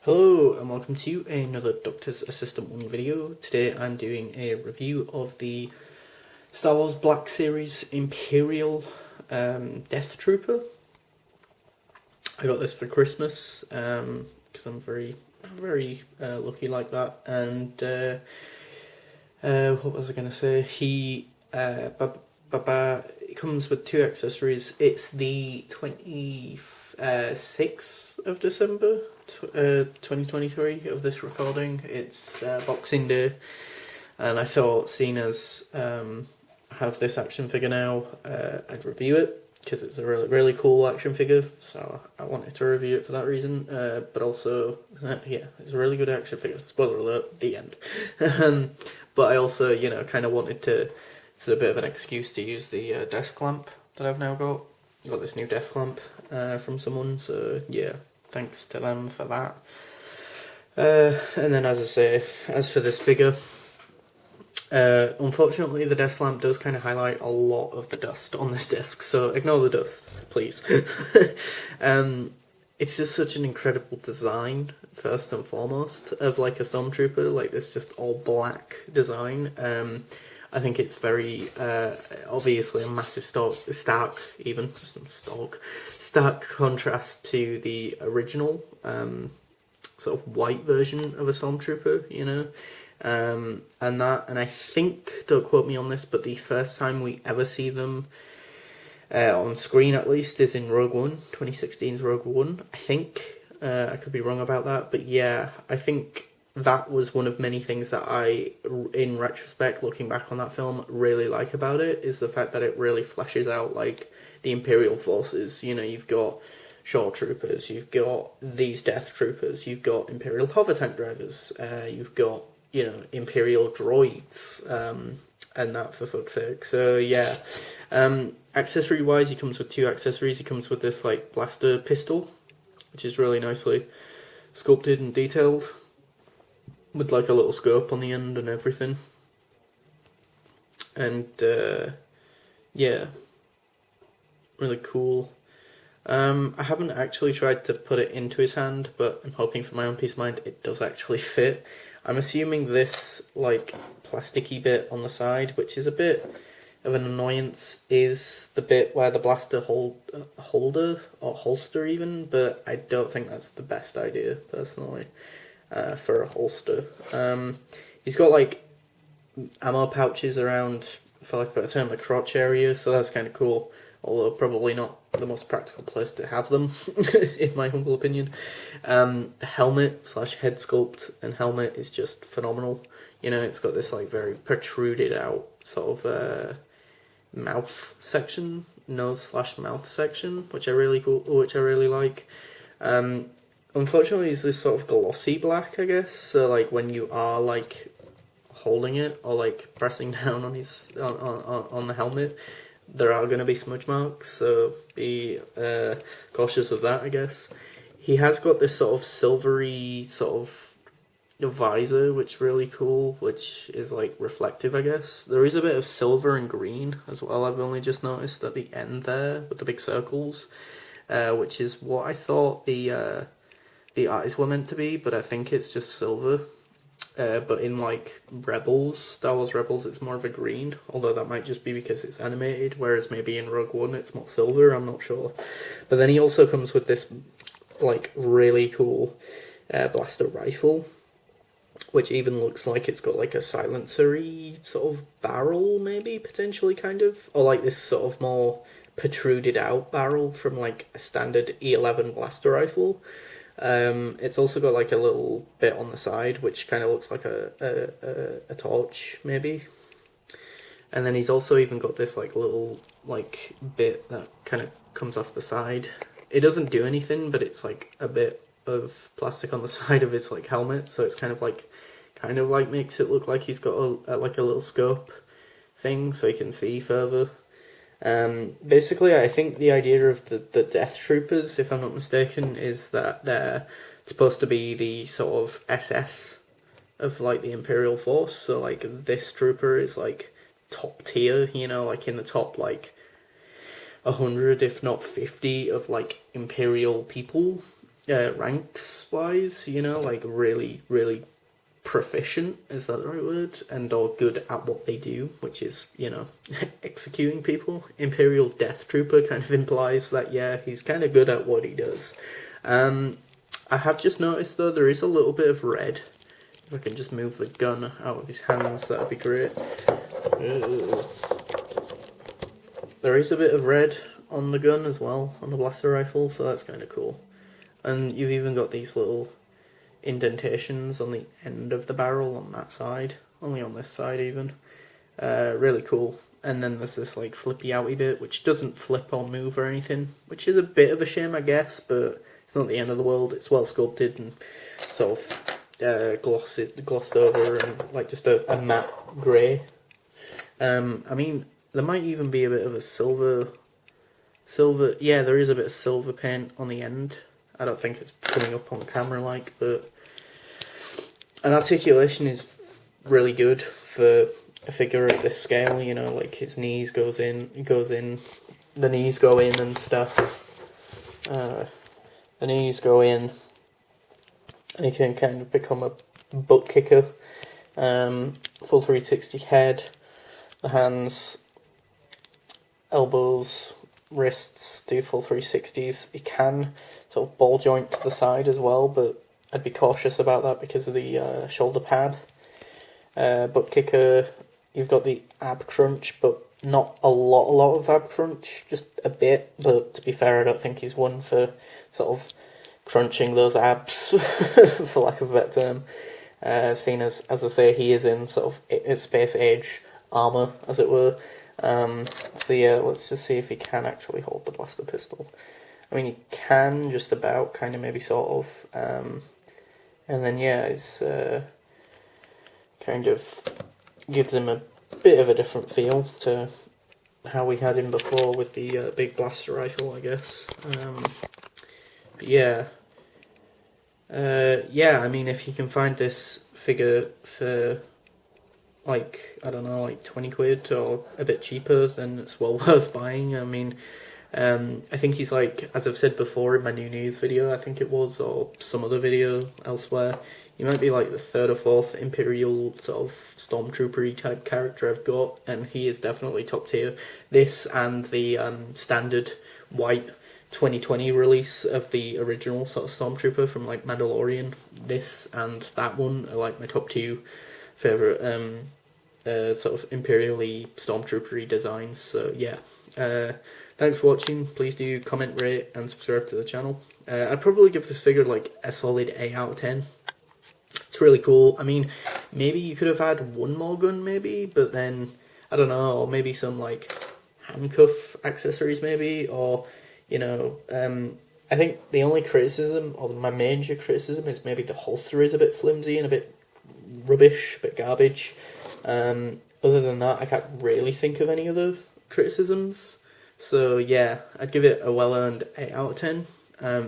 Hello and welcome to another Doctor's Assistant 1 video. Today I'm doing a review of the Star Wars Black Series Imperial Death Trooper. I got this for Christmas because I'm very lucky like that. And what was I going to say? It comes with two accessories. It's the 26th of December 2023 of this recording. It's Boxing Day, and I thought, seeing as I have this action figure now, I'd review it because it's a really cool action figure, so I wanted to review it for that reason. But also, yeah, it's a really good action figure. Spoiler alert, the end. But I also, kind of wanted to. It's a bit of an excuse to use the desk lamp that I've now got. I got this new desk lamp from someone, so yeah, thanks to them for that. And then, as I say, as for this figure, unfortunately the desk lamp does kind of highlight a lot of the dust on this disc, so ignore the dust, please. It's just such an incredible design, first and foremost, of like a stormtrooper, like this just all black design. I think it's very, obviously a massive stark contrast to the original, sort of white version of a stormtrooper, and I think, don't quote me on this, but the first time we ever see them, on screen at least, is in Rogue One, 2016's Rogue One, I think. I could be wrong about that, but yeah, I think that was one of many things that I, in retrospect, looking back on that film, really like about it, is the fact that it really fleshes out, like, the Imperial forces. You've got Shore Troopers, you've got these Death Troopers, you've got Imperial hover tank drivers, you've got, Imperial droids, and that, for fuck's sake. So, yeah. Accessory-wise, he comes with two accessories. He comes with this, like, blaster pistol, which is really nicely sculpted and detailed, with like a little scope on the end and everything. And yeah, really cool. I haven't actually tried to put it into his hand, but I'm hoping for my own peace of mind it does actually fit. I'm assuming this like plasticky bit on the side, which is a bit of an annoyance, is the bit where the blaster holder or holster even, but I don't think that's the best idea personally. For a holster. He's got like ammo pouches around, for lack of a better term, the crotch area, so that's kind of cool, although probably not the most practical place to have them, in my humble opinion. The helmet / head sculpt and helmet is just phenomenal. It's got this like very protruded out sort of mouth section, nose / mouth section, which I really like. Unfortunately, it's this sort of glossy black, I guess. So, like, when you are like holding it or like pressing down on his on the helmet, there are going to be smudge marks. So be cautious of that, I guess. He has got this sort of silvery sort of visor, which is really cool, which is like reflective, I guess. There is a bit of silver and green as well. I've only just noticed at the end there with the big circles, which is what I thought the eyes were meant to be, but I think it's just silver. But in like Star Wars Rebels, it's more of a green, although that might just be because it's animated, whereas maybe in Rogue One it's more silver, I'm not sure. But then he also comes with this like really cool blaster rifle, which even looks like it's got like a silencer-y sort of barrel, maybe, potentially, kind of, or like this sort of more protruded out barrel from like a standard E11 blaster rifle. It's also got like a little bit on the side which kind of looks like a torch, maybe. And then he's also even got this like little like bit that kind of comes off the side. It doesn't do anything, but it's like a bit of plastic on the side of his like helmet, so it's kind of like makes it look like he's got a little scope thing so he can see further. Basically, I think the idea of the Death Troopers, if I'm not mistaken, is that they're supposed to be the sort of SS of like the Imperial Force. So like this trooper is like top tier, like in the top like 100, if not 50, of like Imperial people. ranks wise, you know, like really, really proficient, is that the right word? And or good at what they do, which is, you know, executing people. Imperial Death Trooper kind of implies that, yeah, he's kind of good at what he does. I have just noticed, though, there is a little bit of red. If I can just move the gun out of his hands, that would be great. There is a bit of red on the gun as well, on the blaster rifle, so that's kind of cool. And you've even got these little indentations on the end of the barrel on that side, only on this side even. Really cool. And then there's this like flippy outy bit which doesn't flip or move or anything, which is a bit of a shame, I guess, but it's not the end of the world. It's well sculpted and sort of glossed over and like just a matte grey. I mean, there might even be a bit of a silver. Yeah, there is a bit of silver paint on the end. I don't think it's coming up on camera like, but an articulation is really good for a figure at this scale, you know, like his knees goes in, the knees go in and stuff. The knees go in, and he can kind of become a butt kicker. Full 360 head, the hands, elbows, wrists do full 360s. He can sort of ball joint to the side as well, but I'd be cautious about that because of the shoulder pad. Butt kicker, you've got the ab crunch, but not a lot of ab crunch, just a bit. But to be fair, I don't think he's one for sort of crunching those abs, for lack of a better term. Seeing as I say, he is in sort of space age armour, as it were. So yeah, let's just see if he can actually hold the blaster pistol. I mean, he can just about, kind of, maybe, sort of. And then yeah, it's kind of gives him a bit of a different feel to how we had him before with the big blaster rifle, I guess. But yeah. Yeah, I mean, if you can find this figure for, like, I don't know, like 20 quid or a bit cheaper, then it's well worth buying. I mean, I think he's like, as I've said before in my new news video, I think it was, or some other video elsewhere, he might be like the third or fourth Imperial sort of stormtrooper-y type character I've got, and he is definitely top tier. This and the standard white 2020 release of the original sort of stormtrooper from like Mandalorian, this and that one are like my top two favourite sort of imperially stormtrooper-y designs. So yeah, thanks for watching. Please do comment, rate and subscribe to the channel. I'd probably give this figure like a solid 8 out of 10. It's really cool. I mean, maybe you could have had one more gun maybe, but then I don't know, or maybe some like handcuff accessories maybe, or you know, I think the only criticism, or my major criticism, is maybe the holster is a bit flimsy and a bit rubbish, a bit garbage. Other than that, I can't really think of any other criticisms. So yeah, I'd give it a well-earned 8 out of 10.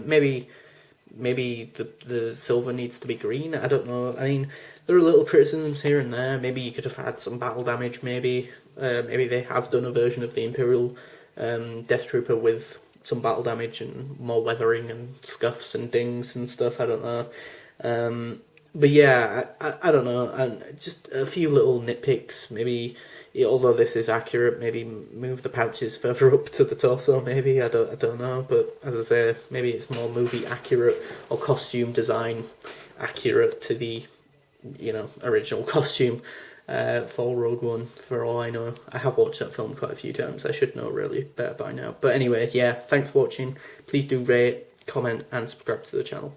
Maybe the silver needs to be green, I don't know. I mean, there are little criticisms here and there. Maybe you could have had some battle damage, maybe. Maybe they have done a version of the Imperial Death Trooper with some battle damage and more weathering and scuffs and dings and stuff, I don't know. But yeah, I don't know, and just a few little nitpicks, maybe, although this is accurate, maybe move the pouches further up to the torso, maybe, I don't know, but as I say, maybe it's more movie accurate, or costume design accurate to the, you know, original costume for Rogue One, for all I know. I have watched that film quite a few times, I should know really better by now. But anyway, yeah, thanks for watching, please do rate, comment and subscribe to the channel.